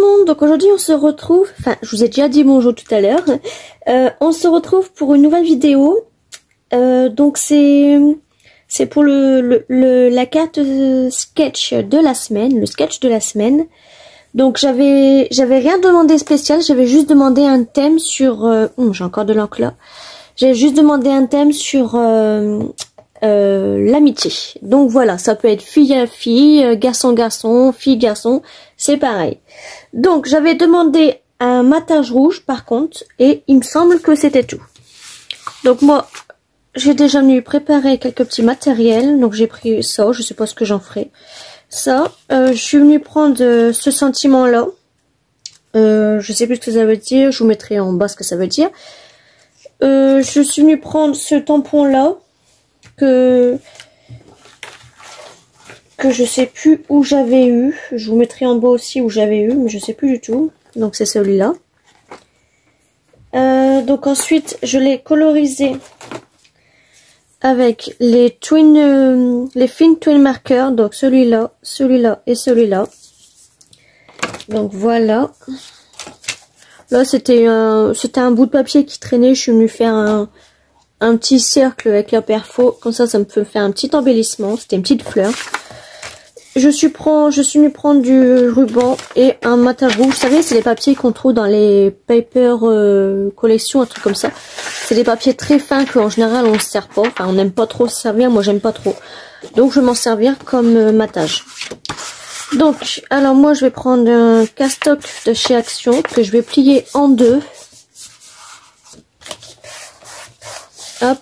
monde, donc aujourd'hui on se retrouve, enfin je vous ai déjà dit bonjour tout à l'heure, on se retrouve pour une nouvelle vidéo, donc c'est pour la carte sketch de la semaine, le sketch de la semaine. Donc j'avais rien demandé spécial, j'avais juste demandé un thème sur, j'ai encore de l'encre là, j'ai juste demandé un thème sur l'amitié. Donc voilà, ça peut être fille à fille, garçon garçon, fille garçon, c'est pareil. Donc j'avais demandé un matage rouge par contre, et il me semble que c'était tout. Donc moi j'ai déjà venu préparer quelques petits matériels, donc j'ai pris ça, je sais pas ce que j'en ferai. Ça, je suis venue prendre ce sentiment là, je sais plus ce que ça veut dire, je vous mettrai en bas ce que ça veut dire. Je suis venue prendre ce tampon là, que je sais plus où j'avais eu. Je vous mettrai en bas aussi où j'avais eu, mais je sais plus du tout. Donc c'est celui-là. Donc ensuite je l'ai colorisé avec les fines twin markers. Donc celui-là, celui-là et celui-là. Donc voilà. Là c'était un bout de papier qui traînait. Je suis venue faire un petit cercle avec la perfo, comme ça me peut faire un petit embellissement. C'était une petite fleur. Je suis venue prendre du ruban et un matage rouge. Vous savez, c'est les papiers qu'on trouve dans les paper collection, un truc comme ça. C'est des papiers très fins qu'en général on se sert pas. Enfin, on n'aime pas trop se servir. Moi, j'aime pas trop. Donc, je vais m'en servir comme matage. Donc, alors moi, je vais prendre un castoc de chez Action que je vais plier en deux. Hop.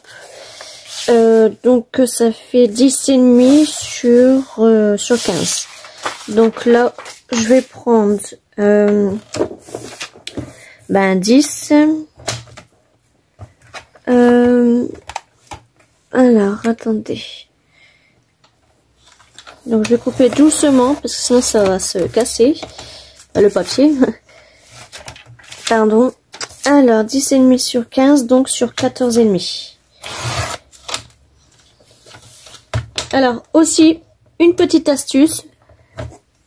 Donc ça fait 10,5 sur 15. Donc là, je vais prendre 10. Alors, attendez. Donc je vais couper doucement parce que sinon ça va se casser. Le papier. Pardon. Alors, 10,5 sur 15, donc sur 14,5. Alors, aussi, une petite astuce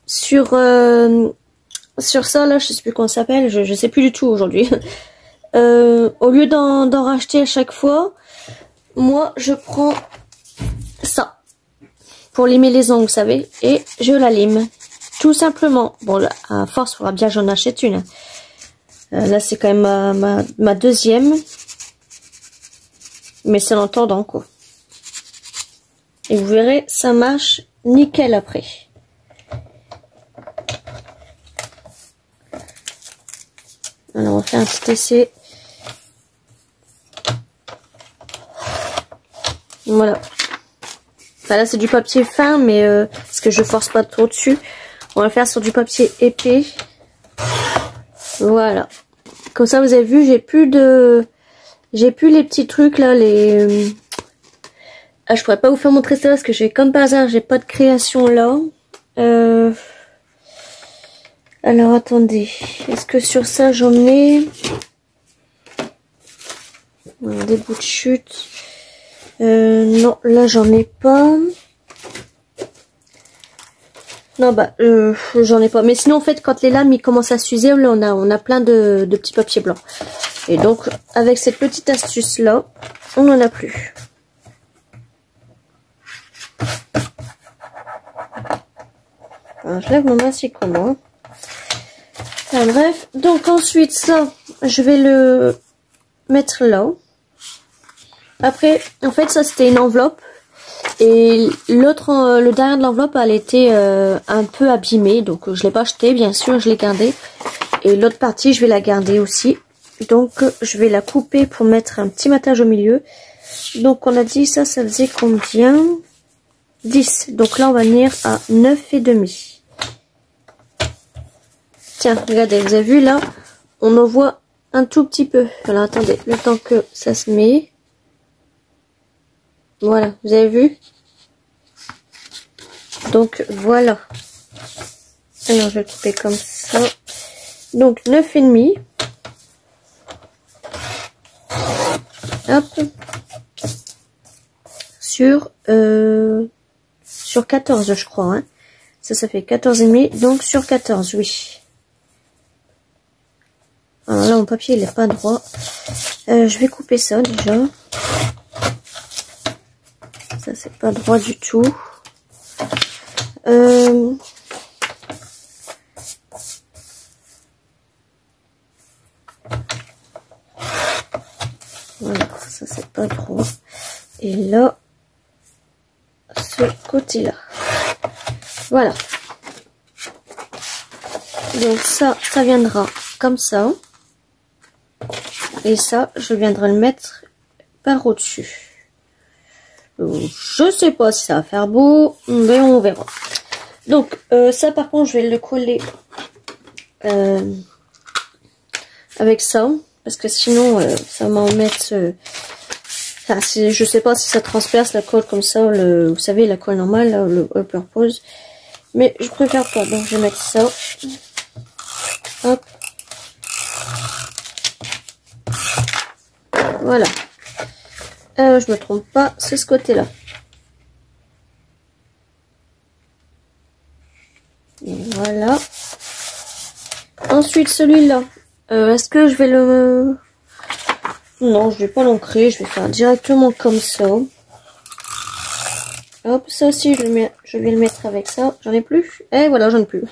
sur ça, là, je sais plus comment ça s'appelle, je sais plus du tout aujourd'hui. Au lieu d'en racheter à chaque fois, moi, je prends ça pour limer les ongles, vous savez, et je la lime. Tout simplement. Bon, là, à force, il faudra bien que j'en achète une. Là, c'est quand même ma deuxième. Mais c'est l'entendant, quoi. Et vous verrez, ça marche nickel après. Alors, on va faire un petit essai. Voilà. Enfin, là, c'est du papier fin, mais parce que je force pas trop dessus. On va le faire sur du papier épais. Voilà. Comme ça, vous avez vu, j'ai plus les petits trucs là, je pourrais pas vous faire montrer ça parce que comme par hasard, j'ai pas de création là. Alors attendez, est-ce que sur ça j'en ai des bouts de chute? Non, là j'en ai pas. Non j'en ai pas. Mais sinon en fait quand les lames ils commencent à s'user, là on a plein de petits papiers blancs. Et donc avec cette petite astuce là, on n'en a plus. Alors, je lève mon masque comment. Enfin, bref, donc ensuite ça, je vais le mettre là. Après, en fait ça c'était une enveloppe. Et l'autre, le derrière de l'enveloppe, elle était un peu abîmée. Donc je l'ai pas acheté, bien sûr, je l'ai gardé. Et l'autre partie, je vais la garder aussi. Donc je vais la couper pour mettre un petit matage au milieu. Donc on a dit ça faisait combien? 10. Donc là on va venir à 9,5. Tiens, regardez, vous avez vu là, on en voit un tout petit peu. Alors attendez, le temps que ça se met. Voilà, vous avez vu? Donc voilà. Alors je vais couper comme ça. Donc 9,5. Hop. Sur 14 je crois. Hein. Ça fait 14,5. Donc sur 14, oui. là mon papier il est pas droit. Je vais couper ça déjà. Ça c'est pas droit du tout. Voilà, ça c'est pas droit. Et là, ce côté-là. Voilà. Donc ça viendra comme ça. Et ça, je viendrai le mettre par au-dessus. Je sais pas si ça va faire beau, mais on verra. Donc ça par contre, je vais le coller avec ça. Parce que sinon, ça m'en met... Enfin, je sais pas si ça transperce la colle comme ça, vous savez, la colle normale, là, le purpose. Mais je préfère pas, donc je vais mettre ça. Hop. Voilà. Je me trompe pas, c'est ce côté-là. Voilà. Ensuite, celui-là. Est-ce que je vais le... Non, je vais pas l'ancrer, je vais faire directement comme ça. Hop, ça aussi, je vais le mettre avec ça. J'en ai plus. Et voilà, j'en ai plus.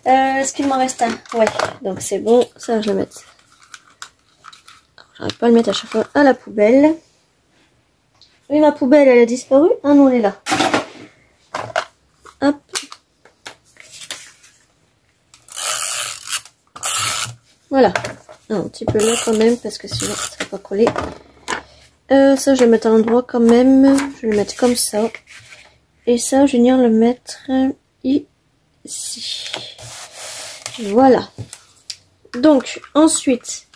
Est-ce qu'il m'en reste un? Ouais, donc c'est bon. Ça, je le mets. J'arrive pas à le mettre à chaque fois à la poubelle. Oui, ma poubelle, elle a disparu. Ah non, elle est là. Hop. Voilà. Un petit peu là quand même, parce que sinon, ça va pas coller. Ça, je vais le mettre à l'endroit quand même. Je vais le mettre comme ça. Et ça, je vais venir le mettre ici. Voilà. Donc, ensuite,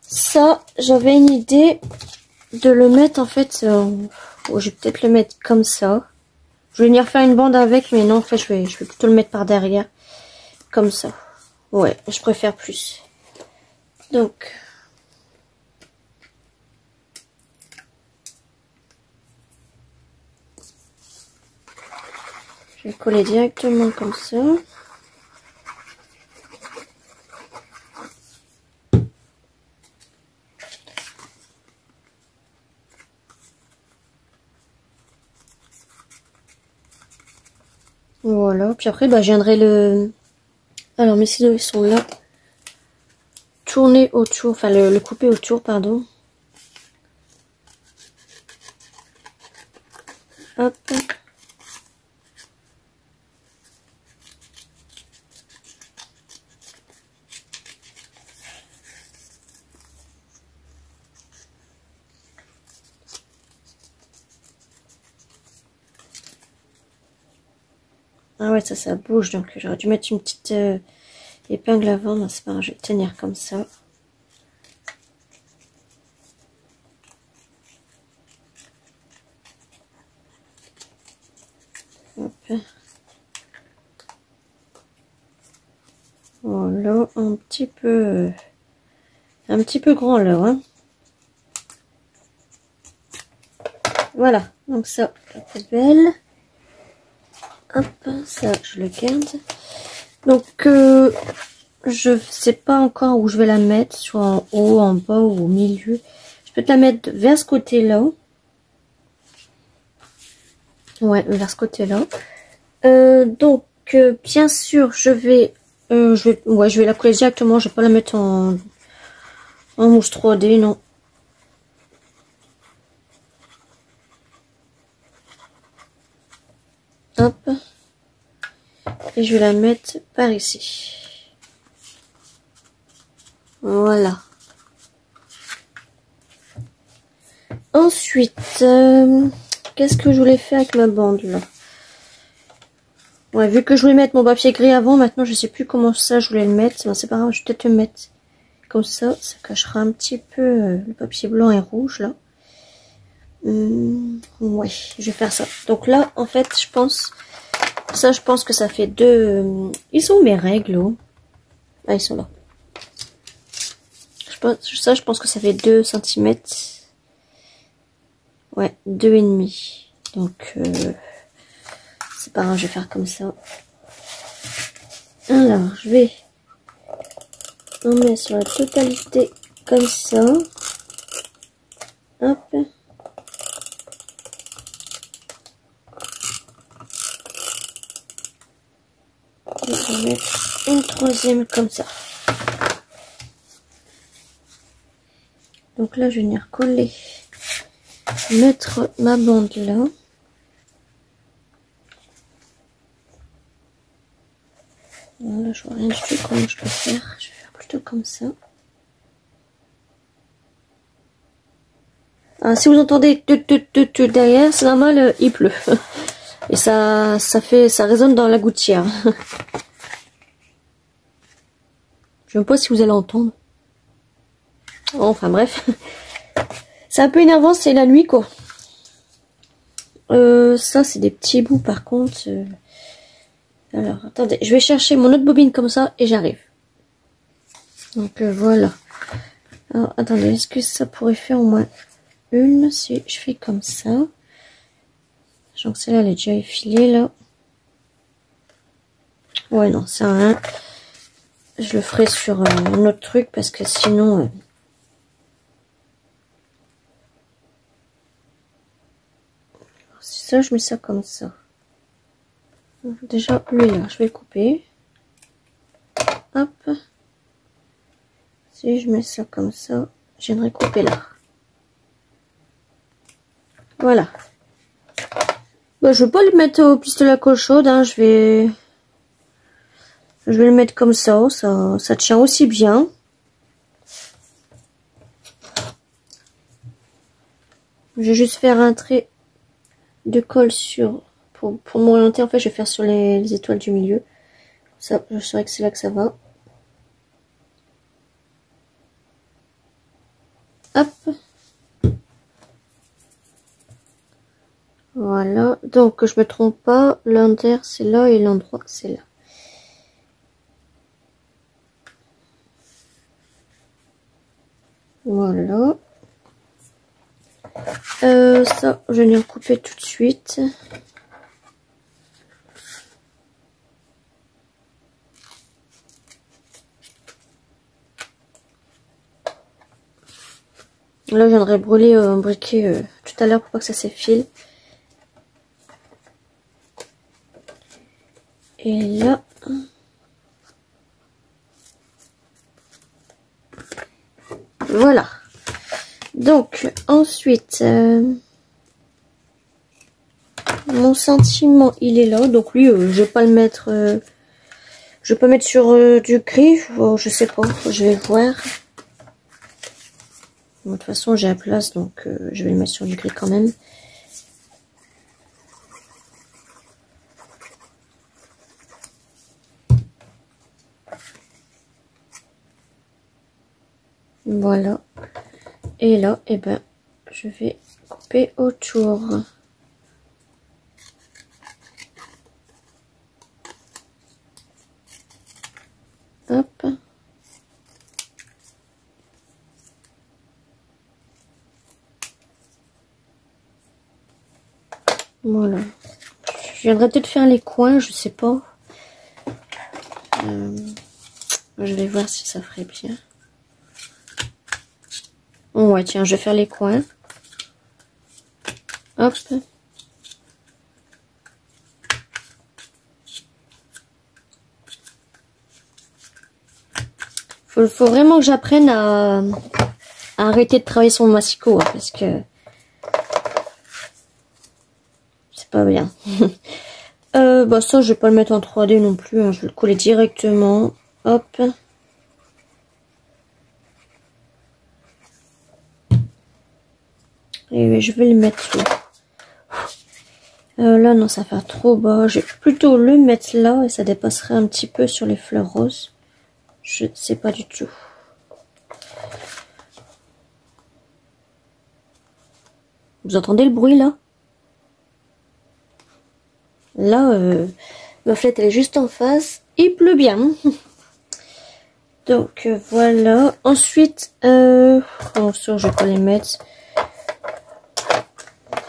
ça, j'avais une idée de le mettre en fait. Je vais peut-être le mettre comme ça. Je vais venir faire une bande avec, mais non, en fait, je vais plutôt le mettre par derrière. Comme ça. Ouais, je préfère plus. Donc... je vais coller directement comme ça. Voilà, puis après, bah, je viendrai le... Alors, mes ciseaux, ils sont là. Tourner autour, enfin, le couper autour, pardon. Hop. Ah ouais, ça bouge, donc j'aurais dû mettre une petite épingle avant, mais c'est pas grave, je vais tenir comme ça. Hop. Voilà, un petit peu grand là, hein. Voilà, donc ça, la poubelle. Hop, ça, je le garde. Donc, je sais pas encore où je vais la mettre, soit en haut, en bas ou au milieu. Je peux te la mettre vers ce côté-là. Ouais, vers ce côté-là. Donc, bien sûr, je vais la coller directement. Je vais pas la mettre en mousse 3D, non. Hop. Et je vais la mettre par ici. Voilà. Ensuite, qu'est-ce que je voulais faire avec ma bande là? Ouais, vu que je voulais mettre mon papier gris avant, maintenant je sais plus comment ça je voulais le mettre. Ben, c'est pas grave, je vais peut-être le mettre comme ça. Ça cachera un petit peu le papier blanc et rouge là. Ouais, je vais faire ça. Donc là, en fait, je pense que ça fait deux... Ils sont où mes règles, oh? Ah, ils sont là. Je pense que ça fait 2 cm. Ouais, 2,5. Donc, c'est pas grave, je vais faire comme ça. Alors, je vais en mettre sur la totalité comme ça. Hop. Et je vais mettre une troisième comme ça. Donc là, je vais venir coller, mettre ma bande là. Là, je vois rien du tout comment je peux faire. Je vais faire plutôt comme ça. Ah, si vous entendez tout derrière, c'est normal, il pleut. Et ça résonne dans la gouttière. Je ne sais pas si vous allez entendre. Enfin bref. C'est un peu énervant, c'est la nuit quoi. Ça c'est des petits bouts par contre. Alors attendez, je vais chercher mon autre bobine comme ça et j'arrive. Donc voilà. Alors attendez, est-ce que ça pourrait faire au moins une si je fais comme ça? Donc celle-là elle est déjà effilée là. Ouais non, ça rien. Je le ferai sur un autre truc parce que sinon... c'est ça, je mets ça comme ça. Déjà, lui là, je vais le couper. Hop. Si je mets ça comme ça, je viendrai couper là. Voilà. Bah, je vais pas le mettre au pistolet à colle chaude, hein. Je vais le mettre comme ça, ça tient aussi bien. Je vais juste faire un trait de colle sur pour m'orienter. En fait, je vais faire sur les étoiles du milieu. Ça, je saurais que c'est là que ça va. Hop. Voilà. Donc, que je me trompe pas, l'inter c'est là et l'endroit c'est là. Voilà. Ça, je vais venir couper tout de suite. Là, je viendrai brûler un briquet tout à l'heure pour pas que ça s'effile. Et là... Voilà. Donc, ensuite... mon sentiment, il est là. Donc lui, je vais pas le mettre... je vais pas mettre sur du gris. Je sais pas, je vais voir. De toute façon, j'ai la place, donc je vais le mettre sur du gris quand même. Voilà. Et là, eh ben, je vais couper autour. Hop. Voilà. Je viendrai peut-être faire les coins, je sais pas. Je vais voir si ça ferait bien. Ouais, tiens, je vais faire les coins. Hop. Faut vraiment que j'apprenne à arrêter de travailler sur mon massicot, hein, parce que c'est pas bien. Bah ça, je vais pas le mettre en 3D non plus, hein, je vais le coller directement. Hop. Et je vais le mettre là. Là, non, ça va faire trop bas. Je vais plutôt le mettre là et ça dépasserait un petit peu sur les fleurs roses. Je ne sais pas du tout. Vous entendez le bruit là? Là, ma flette elle est juste en face. Il pleut bien. Donc voilà. Ensuite, bon, ça je vais pas les mettre.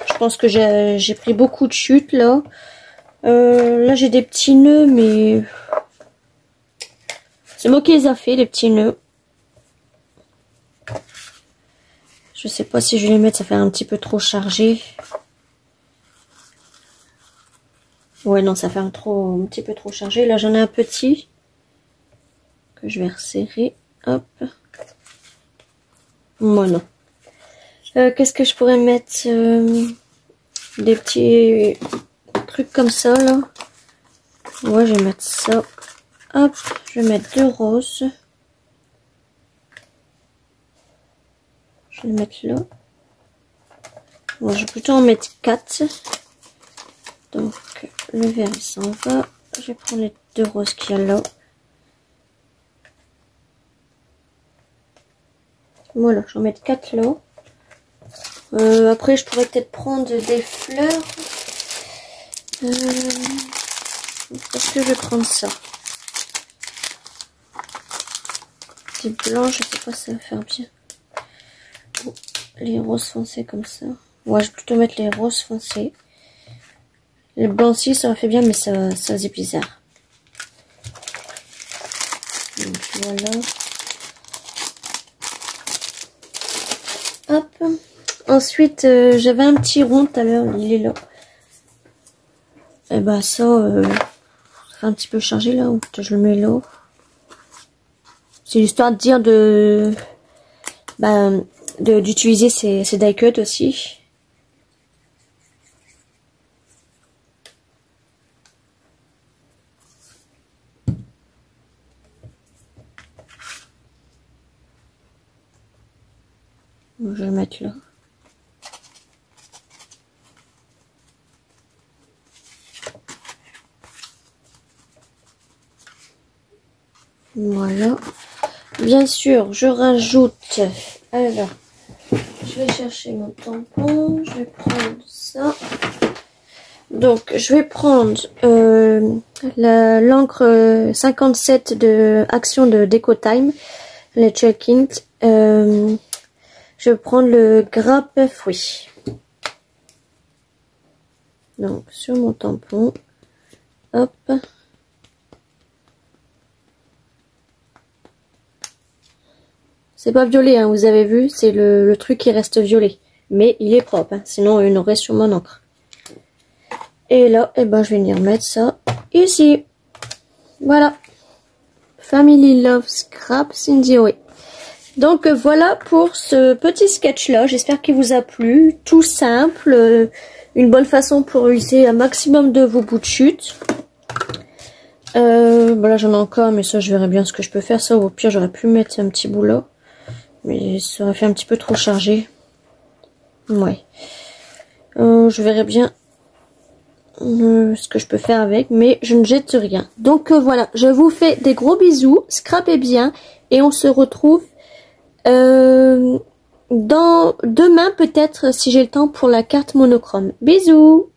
Je pense que j'ai pris beaucoup de chutes là. Là j'ai des petits nœuds, mais C'est moi qui les a fait, les petits nœuds. Je sais pas si je vais les mettre, ça fait un petit peu trop chargé. Ouais, non, ça fait un petit peu trop chargé. Là, j'en ai un petit que je vais resserrer. Hop. Moi, non. Qu'est-ce que je pourrais mettre des petits trucs comme ça, là. Ouais, je vais mettre ça. Hop, je vais mettre 2 roses. Je vais le mettre là. Bon, je vais plutôt en mettre 4. Donc, le vert, il s'en va. Je vais prendre les 2 roses qu'il y a là. Voilà, je vais en mettre 4 là. Après, je pourrais peut-être prendre des fleurs. Est-ce que je vais prendre ça? Des blancs, je sais pas si ça va faire bien. Oh, les roses foncées comme ça. Ouais, je vais plutôt mettre les roses foncées. Les blancs aussi, ça aurait fait bien, mais ça c'est bizarre. Donc voilà. Hop. Ensuite, j'avais un petit rond tout à l'heure, il est là. Et bah ça un petit peu chargé là, ou je le mets là. C'est l'histoire de dire d'utiliser ces die cuts aussi. Je vais le mettre là. Voilà. Bien sûr, je rajoute. Alors, je vais chercher mon tampon. Je vais prendre ça. Donc, je vais prendre l'encre 57 de Action de Deco Time, les check-in. Je vais prendre le grappe fruit. Donc, sur mon tampon. Hop. C'est pas violet, hein, vous avez vu, c'est le truc qui reste violet. Mais il est propre, hein, sinon il aurait sur mon encre. Et là, eh ben, je vais venir mettre ça ici. Voilà. Family Love Scrap Cindy Way. Donc voilà pour ce petit sketch là. J'espère qu'il vous a plu. Tout simple. Une bonne façon pour utiliser un maximum de vos bouts de chute. Voilà, j'en ai encore, mais ça je verrai bien ce que je peux faire. Ça, au pire, j'aurais pu mettre un petit bout là. Mais ça aurait fait un petit peu trop chargé. Ouais. Je verrai bien ce que je peux faire avec, mais je ne jette rien. Donc voilà, je vous fais des gros bisous. Scrapez bien. Et on se retrouve demain peut-être si j'ai le temps pour la carte monochrome. Bisous!